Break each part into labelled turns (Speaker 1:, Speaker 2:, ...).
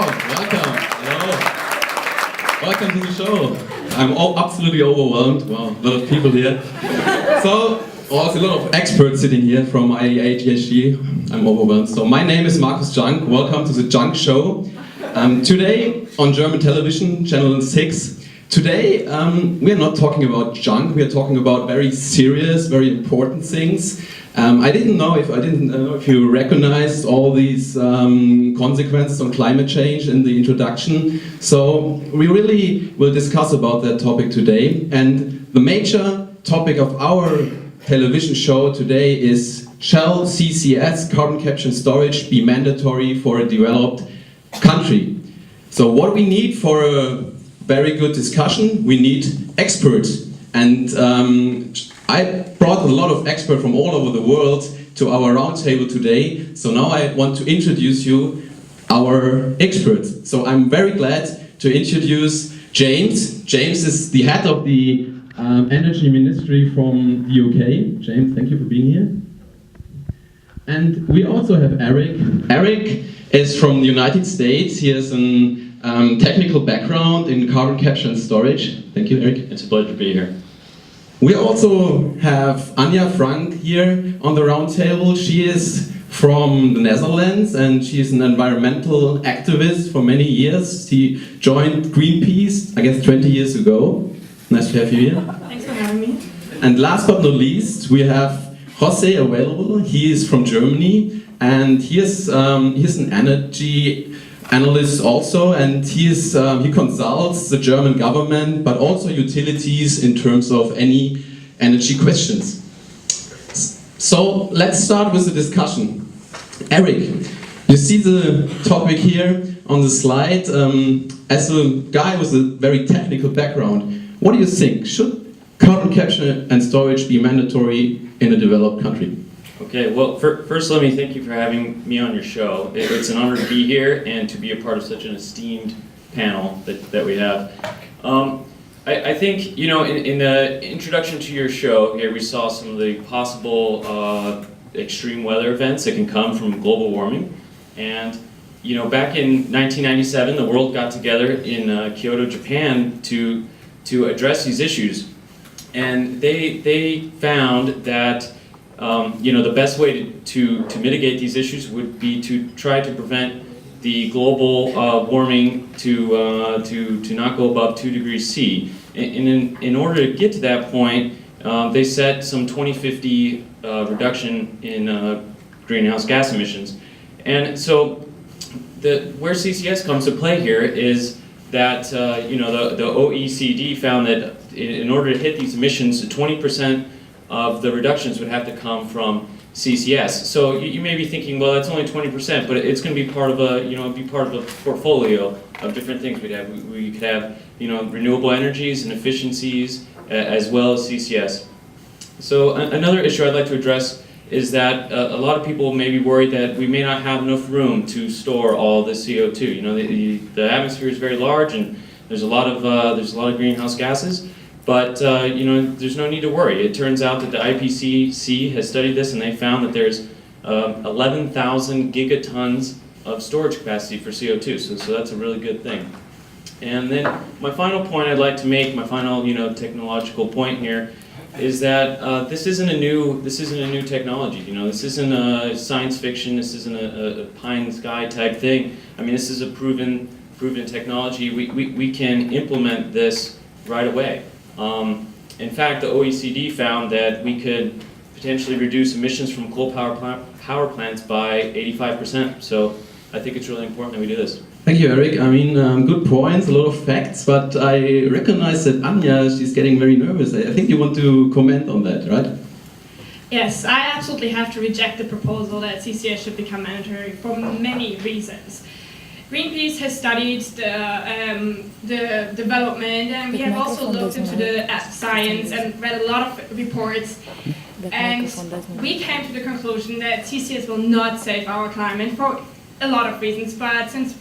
Speaker 1: welcome. Hello. Welcome to the show. I'm absolutely overwhelmed. Wow, a lot of people here. So, also a lot of experts sitting here from IEAGHG. I'm overwhelmed. So, my name is Markus J. Welcome to the Junk Show. Today on German television, Channel 6. Today, we are not talking about junk. We are talking about very serious, very important things. I didn't know if you recognized all these consequences on climate change in the introduction. So we really will discuss about that topic today. And the major topic of our television show today is: shall CCS, carbon capture and storage, be mandatory for a developed country? So what we need for a very good discussion, we need experts. And I brought a lot of experts from all over the world to our roundtable today. So now I want to introduce you our experts. So I'm very glad to introduce James. James is the head of the Energy Ministry from the UK. James, thank you for being here. And we also have Eric. Eric is from the United States. He has an technical background in carbon capture and storage. Thank you, Eric.
Speaker 2: It's a pleasure to be here.
Speaker 1: We also have Anja F here on the round table. She is from the Netherlands and she is an environmental activist for many years. She joined Greenpeace, I guess, 20 years ago. Nice to have you here.
Speaker 3: Thanks for having me.
Speaker 1: And last but not least, we have Jose available. He is from Germany and he is an energy analyst also, and he consults the German government but also utilities in terms of any energy questions. So let's start with the discussion. Eric, you see the topic here on the slide. As a guy with a very technical background, what do you think? Should carbon capture and storage be mandatory in a developed country?
Speaker 2: Okay, well, first let me thank you for having me on your show. It's an honor to be here and to be a part of such an esteemed panel that we have. I think, you know, in the introduction to your show here, we saw some of the possible extreme weather events that can come from global warming. And, you know, back in 1997, the world got together in Kyoto, Japan to address these issues. And they found that you know, the best way to mitigate these issues would be to try to prevent the global warming to not go above 2 degrees C. And in order to get to that point, they set some 2050 reduction in greenhouse gas emissions. And so where CCS comes to play here is that you know, the OECD found that in order to hit these emissions, 20% of the reductions would have to come from CCS. So you may be thinking, well, that's only 20%, but it's going to be part of a, you know, be part of a portfolio of different things we could have, you know, renewable energies and efficiencies as well as CCS. So another issue I'd like to address is that a lot of people may be worried that we may not have enough room to store all the CO2. You know, the atmosphere is very large and there's a lot of greenhouse gases. But you know, there's no need to worry. It turns out that the IPCC has studied this and they found that there's 11,000 gigatons of storage capacity for CO2. So that's a really good thing. And then my final point I'd like to make, my final, you know, technological point here, is that this isn't a new technology. You know, this isn't a science fiction. This isn't a pie in the sky type thing. I mean, this is a proven technology. We can implement this right away. In fact, the OECD found that we could potentially reduce emissions from coal power plants by 85%. So I think it's really important that we do this.
Speaker 1: Thank you, Eric. I mean, good points, a lot of facts, but I recognize that Anja, she's getting very nervous. I think you want to comment on that, right?
Speaker 3: Yes, I absolutely have to reject the proposal that CCS should become mandatory for many reasons. Greenpeace has studied the development, and we have also looked into the science and read a lot of reports, and we came to the conclusion that CCS will not save our climate for a lot of reasons, but since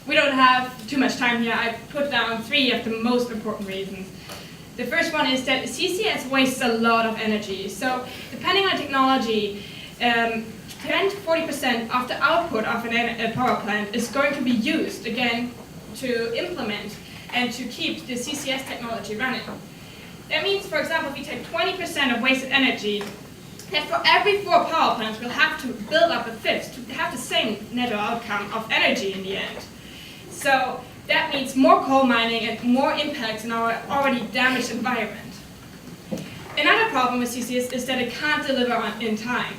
Speaker 3: we don't have too much time here, I put down 3 of the most important reasons. The first one is that CCS wastes a lot of energy, so depending on technology, 10 to 40% of the output of a power plant is going to be used again to implement and to keep the CCS technology running. That means, for example, if you take 20% of wasted energy, that for every 4 power plants we'll have to build up a fifth to have the same net outcome of energy in the end. So that means more coal mining and more impacts in our already damaged environment. Another problem with CCS is that it can't deliver in time.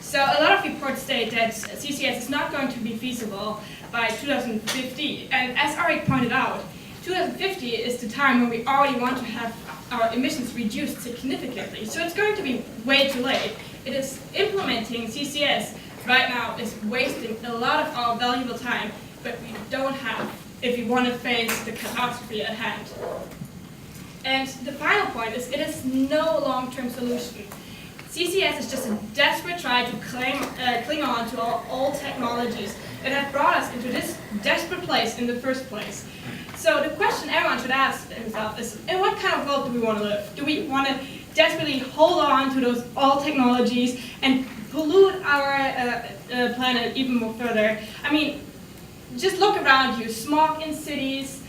Speaker 3: So a lot of reports state that CCS is not going to be feasible by 2050. And as Eric pointed out, 2050 is the time when we already want to have our emissions reduced significantly. So it's going to be way too late. It is implementing CCS right now is wasting a lot of our valuable time, but we don't have if we want to face the catastrophe at hand. And the final point is it is no long-term solution. CCS is just a desperate try to cling on to our old technologies that have brought us into this desperate place in the first place. So the question everyone should ask themselves is, in what kind of world do we want to live? Do we want to desperately hold on to those old technologies and pollute our planet even more further? I mean, just look around you, smog in cities,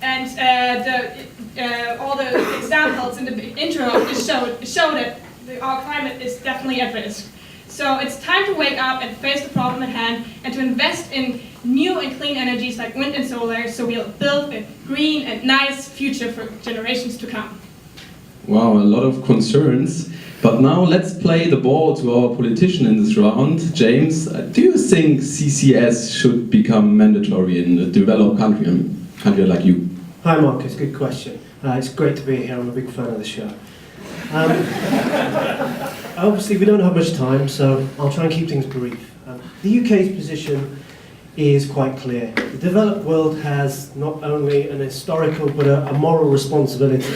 Speaker 3: and all the examples in the intro just show that our climate is definitely at risk. So it's time to wake up and face the problem at hand and to invest in new and clean energies like wind and solar so we'll build a green and nice future for generations to come.
Speaker 1: Wow, a lot of concerns. But now let's play the ball to our politician in this round. James, do you think CCS should become mandatory in a developed country like you?
Speaker 4: Hi Markus, good question. It's great to be here, I'm a big fan of the show. Obviously we don't have much time, so I'll try and keep things brief. The UK's position is quite clear. The developed world has not only an historical but a moral responsibility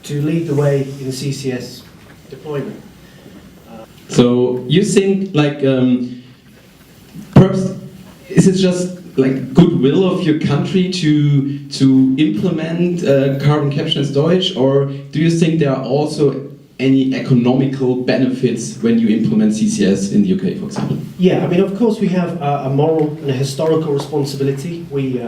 Speaker 4: to lead the way in CCS deployment.
Speaker 1: So you think like perhaps is it just like goodwill of your country to implement carbon capture and storage, or do you think there are also any economical benefits when you implement CCS in the UK, for example?
Speaker 4: Yeah, I mean, of course we have a moral and a historical responsibility. We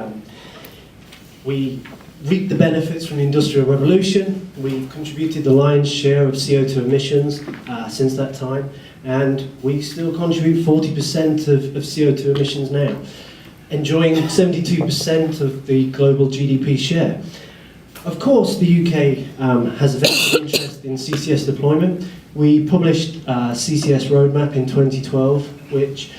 Speaker 4: reaped the benefits from the Industrial Revolution. We contributed the lion's share of CO2 emissions since that time, and we still contribute 40% of CO2 emissions now, enjoying 72% of the global GDP share. Of course, the UK has a vested interest in CCS deployment. We published a CCS roadmap in 2012, which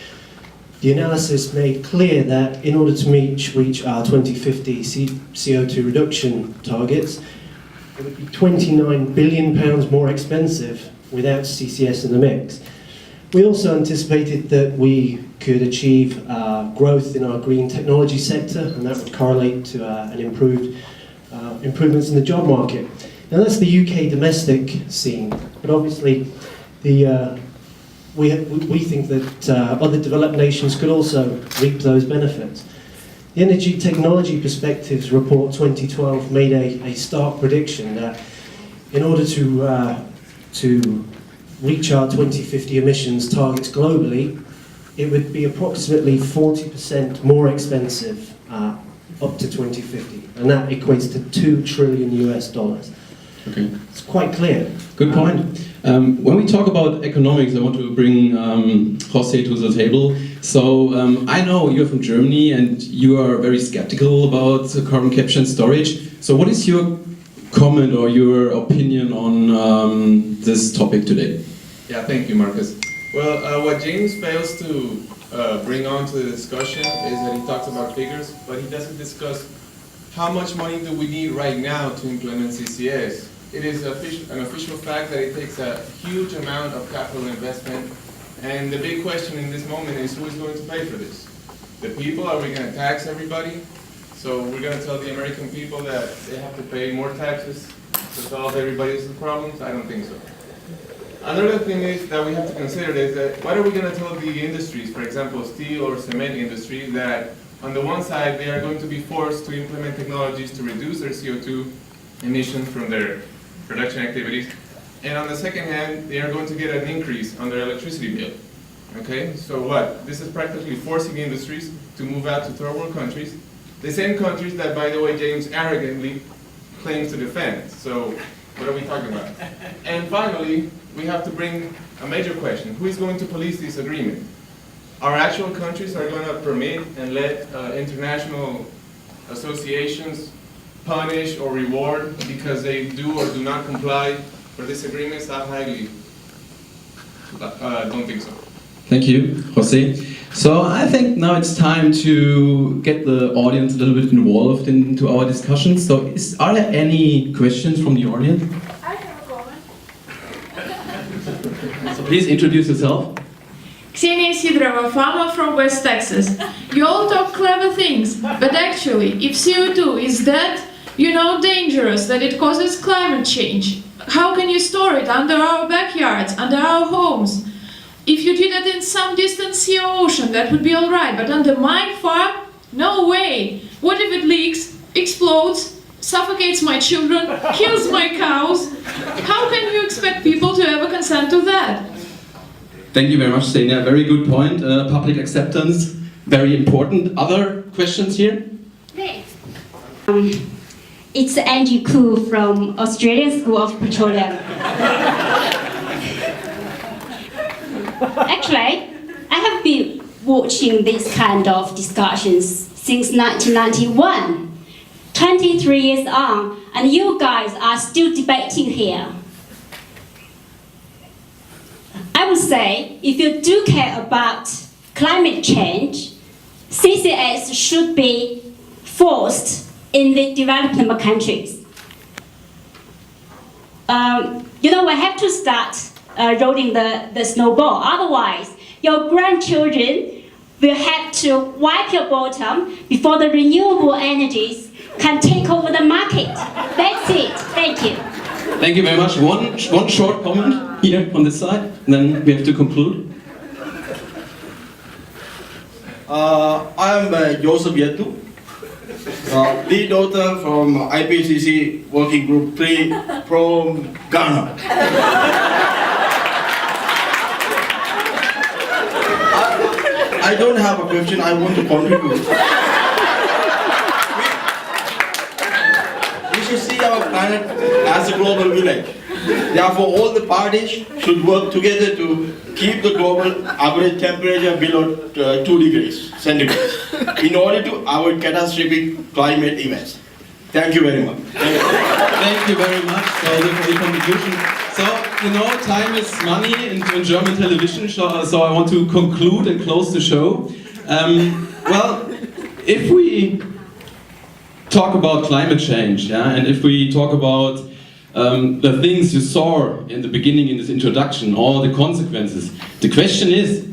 Speaker 4: the analysis made clear that in order to reach our 2050 CO2 reduction targets, it would be £29 billion more expensive without CCS in the mix. We also anticipated that we could achieve growth in our green technology sector, and that would correlate to an improvements in the job market. Now that's the UK domestic scene, but obviously we think that other developed nations could also reap those benefits. The Energy Technology Perspectives Report 2012 made a stark prediction that in order to reach our 2050 emissions targets globally, it would be approximately 40% more expensive up to 2050, and that equates to $2 trillion US.
Speaker 1: Okay.
Speaker 4: It's quite clear.
Speaker 1: Good point. When we talk about economics, I want to bring Jose to the table. So I know you're from Germany and you are very skeptical about carbon capture and storage. So what is your comment or your opinion on this topic today?
Speaker 5: Yeah, thank you, Markus. Well, what James fails to bring on to the discussion is that he talks about figures, but he doesn't discuss how much money do we need right now to implement CCS. It is an official fact that it takes a huge amount of capital investment, and the big question in this moment is who is going to pay for this? The people? Are we going to tax everybody? So we're going to tell the American people that they have to pay more taxes to solve everybody's problems? I don't think so. Another thing is that we have to consider is that what are we going to tell the industries, for example, steel or cement industry, that on the one side they are going to be forced to implement technologies to reduce their CO2 emissions from their production activities, and on the second hand, they are going to get an increase on their electricity bill. Okay, so what? This is practically forcing industries to move out to third world countries, the same countries that, by the way, James arrogantly claims to defend. So what are we talking about? And finally, we have to bring a major question. Who is going to police this agreement? Our actual countries are going to permit and let international associations punish or reward because they do or do not comply for this agreement? I highly don't think so.
Speaker 1: Thank you, Jose. So I think now it's time to get the audience a little bit involved into our discussion. So are there any questions from the audience?
Speaker 6: I have a comment.
Speaker 1: So please introduce yourself.
Speaker 6: Kseniia S, farmer from West Texas. You all talk clever things, but actually, if CO2 is that, dangerous, that it causes climate change, how can you store it under our backyards, under our homes? If you did it in some distant sea or ocean, that would be all right, but under my farm, no way. What if it leaks, explodes, suffocates my children, kills my cows? How can you expect people to ever consent to that?
Speaker 1: Thank you very much, Kseniia. Very good point. Public acceptance, very important. Other questions here?
Speaker 7: Thanks. It's Angie Q from Australian School of Petroleum. Actually, I have been watching this kind of discussions since 1991. 23 years on, and you guys are still debating here. I would say, if you do care about climate change, CCS should be forced in the developing countries. We have to start rolling the snowball. Otherwise, your grandchildren will have to wipe your bottom before the renewable energies can take over the market. That's it. Thank you.
Speaker 1: Thank you very much. One short comment here on this side, then we have to conclude.
Speaker 8: I am Joseph Yeddu, lead author from IPCC Working Group 3 from Ghana. I don't have a question, I want to contribute. We should see our planet as a global village. Therefore, all the parties should work together to keep the global average temperature below 2 degrees centigrade in order to avoid catastrophic climate events. Thank you very much.
Speaker 1: Thank you very much for the contribution. So, time is money in German television, so I want to conclude and close the show. Well, if we talk about climate change, and if we talk about the things you saw in the beginning in this introduction, all the consequences, the question is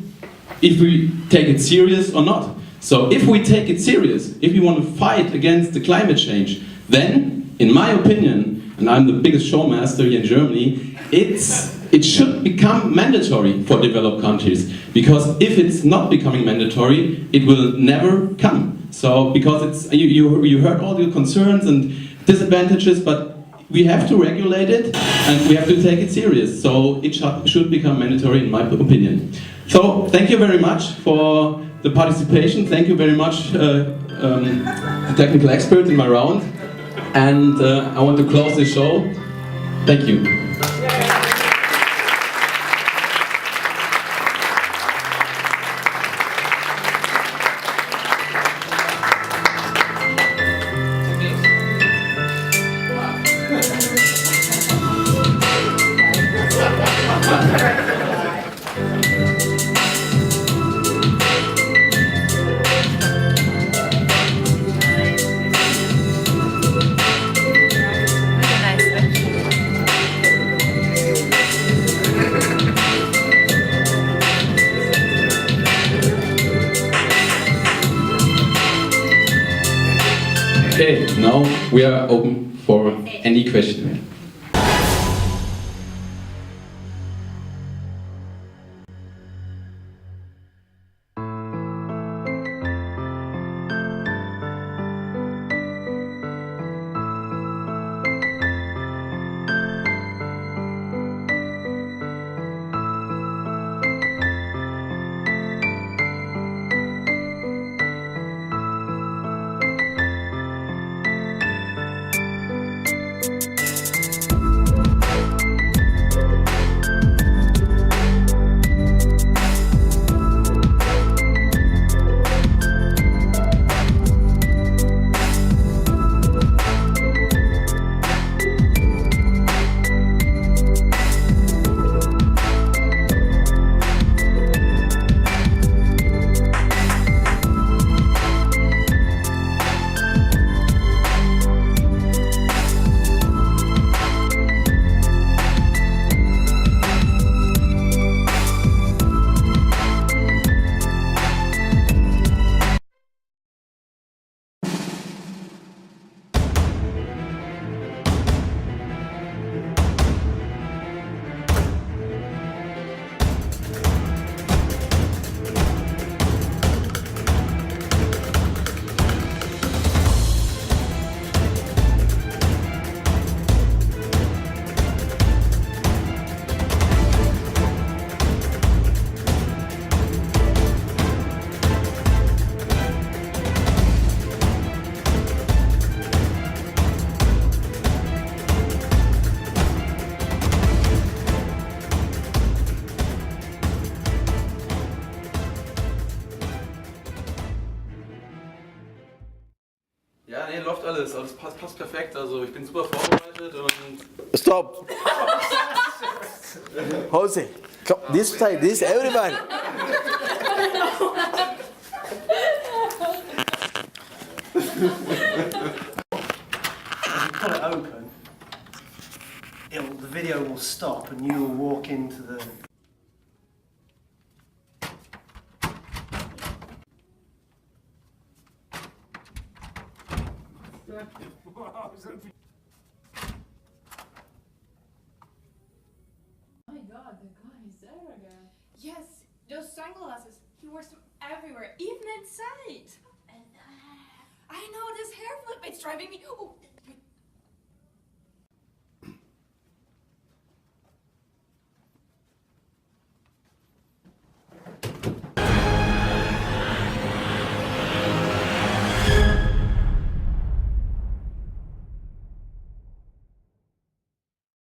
Speaker 1: if we take it serious or not. So if we take it serious, if we want to fight against the climate change, then, in my opinion, and I'm the biggest showmaster here in Germany, it should become mandatory for developed countries. Because if it's not becoming mandatory, it will never come. So, because you heard all the concerns and disadvantages, but we have to regulate it and we have to take it serious. So it should become mandatory in my opinion. So thank you very much for the participation. Thank you very much the technical experts in my round. And I want to close the show. Thank you. Okay, now we are open for any question.
Speaker 9: Ja, nee, läuft alles. Das passt perfekt. Also ich bin super vorbereitet und...
Speaker 10: Stop. Jose, come, this side, this everybody.
Speaker 4: As you pull it open, the video will stop and you will walk into the...
Speaker 6: Oh my god, the guy is there again.
Speaker 3: Yes, those sunglasses. He wears them everywhere, even inside. I know this hair flip. It's driving me. Oh,